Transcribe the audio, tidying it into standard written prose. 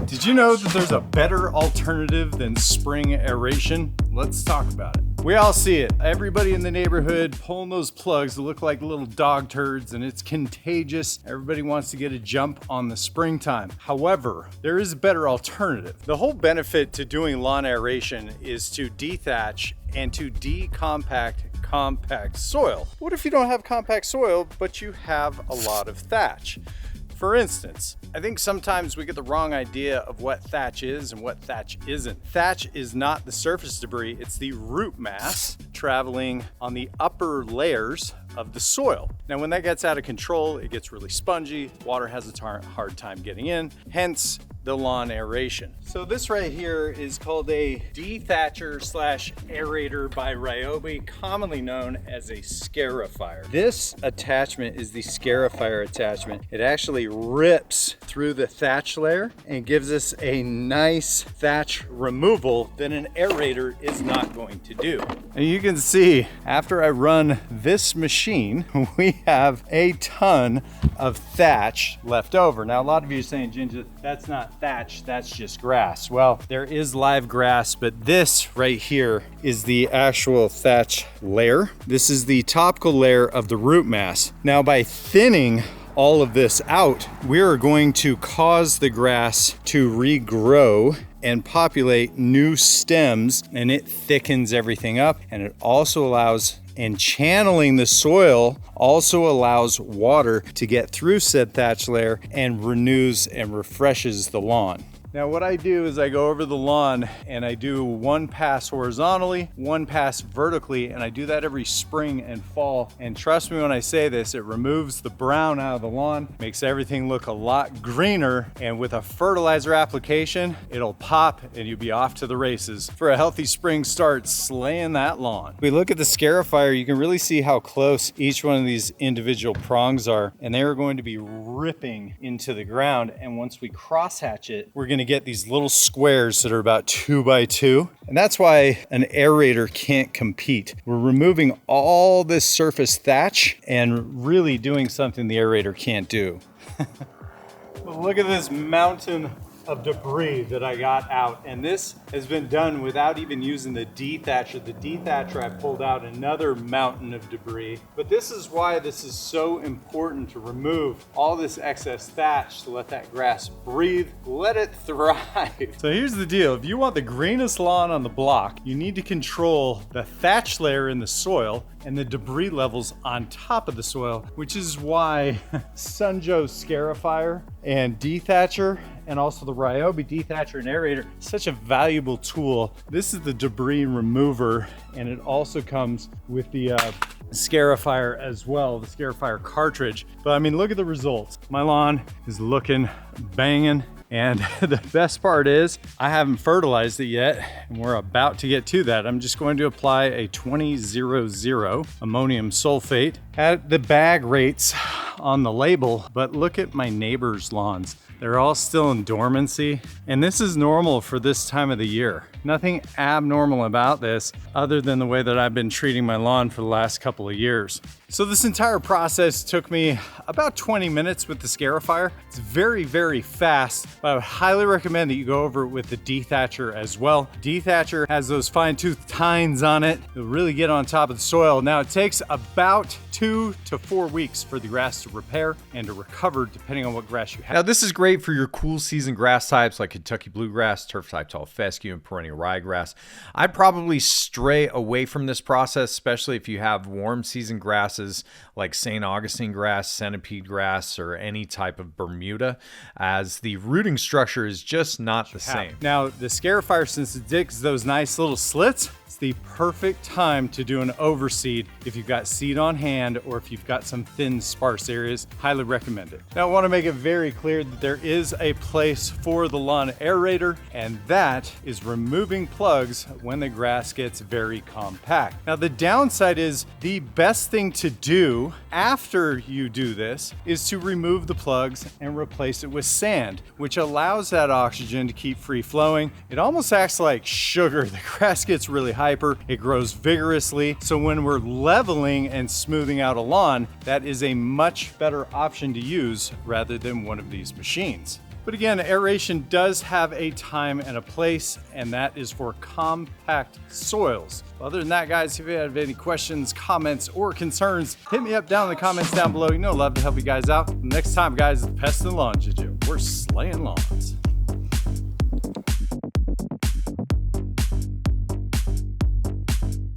Did you know that there's a better alternative than spring aeration? Let's talk about it. We all see it. Everybody in the neighborhood pulling those plugs that look like little dog turds, and it's contagious. Everybody wants to get a jump on the springtime. However, there is a better alternative. The whole benefit to doing lawn aeration is to dethatch and to decompact compact soil. What if you don't have compact soil, but you have a lot of thatch? For instance, I think sometimes we get the wrong idea of what thatch is and what thatch isn't. Thatch is not the surface debris, it's the root mass traveling on the upper layers of the soil. Now, when that gets out of control, it gets really spongy, water has a hard time getting in, hence the lawn aeration. So this right here is called a dethatcher slash aerator by Ryobi, commonly known as a Scarifier. This attachment is the Scarifier attachment. It actually rips through the thatch layer and gives us a nice thatch removal that an aerator is not going to do. And you can see after I run this machine, we have a ton of thatch left over. Now, a lot of you are saying, Ginja, that's not thatch, that's just grass. Well, there is live grass, but this right here is the actual thatch layer. This is the topical layer of the root mass. Now, by thinning all of this out, we are going to cause the grass to regrow and populate new stems, and it thickens everything up, and it also allows, and channeling the soil also allows water to get through said thatch layer and renews and refreshes the lawn. Now, what I do is I go over the lawn and I do one pass horizontally, one pass vertically, and I do that every spring and fall. And trust me when I say this, it removes the brown out of the lawn, makes everything look a lot greener, and with a fertilizer application, it'll pop and you'll be off to the races for a healthy spring start slaying that lawn. If we look at the Scarifier, you can really see how close each one of these individual prongs are, and they are going to be ripping into the ground. And once we crosshatch it, we're going to get these little squares that are about 2 by 2. And that's why an aerator can't compete. We're removing all this surface thatch and really doing something the aerator can't do. Well, look at this mountain of debris that I got out, and this has been done without even using the dethatcher. The dethatcher, I pulled out another mountain of debris, but this is why this is so important to remove all this excess thatch to let that grass breathe, let it thrive. So here's the deal, if you want the greenest lawn on the block, you need to control the thatch layer in the soil and the debris levels on top of the soil, which is why Joe Scarifier and dethatcher, and also the Ryobi dethatcher and aerator, such a valuable tool. This is the debris remover, and it also comes with the Scarifier as well, the Scarifier cartridge. But I mean, look at the results. My lawn is looking banging. And the best part is I haven't fertilized it yet, and we're about to get to that. I'm just going to apply a 2000 ammonium sulfate at the bag rates on the label, but look at my neighbors' lawns. They're all still in dormancy, and this is normal for this time of the year. Nothing abnormal about this other than the way that I've been treating my lawn for the last couple of years. So this entire process took me about 20 minutes with the Scarifier. It's very, very fast, but I would highly recommend that you go over it with the dethatcher as well. Dethatcher has those fine-tooth tines on it. It'll really get on top of the soil. Now, it takes about 2 to 4 weeks for the grass to repair and to recover, depending on what grass you have. Now, this is great for your cool season grass types like Kentucky bluegrass, turf type tall fescue, and perennial ryegrass. I'd probably stray away from this process, especially if you have warm season grasses like St. Augustine grass, centipede grass, or any type of Bermuda, as the rooting structure is just not the same. Now, the Scarifier, since it digs those nice little slits, it's the perfect time to do an overseed if you've got seed on hand or if you've got some thin, sparse areas. Highly recommend it. Now, I want to make it very clear that there is a place for the lawn aerator, and that is removing plugs when the grass gets very compact. Now, the downside is the best thing to do after you do this is to remove the plugs and replace it with sand, which allows that oxygen to keep free flowing. It almost acts like sugar. The grass gets really hyper, it grows vigorously. So when we're leveling and smoothing out a lawn, that is a much better option to use rather than one of these machines. But again, aeration does have a time and a place, and that is for compact soils. Other than that, guys, if you have any questions, comments, or concerns, hit me up down in the comments down below. You know, I'd love to help you guys out. Next time, guys, Pest and Lawn Ginja. We're slaying lawns.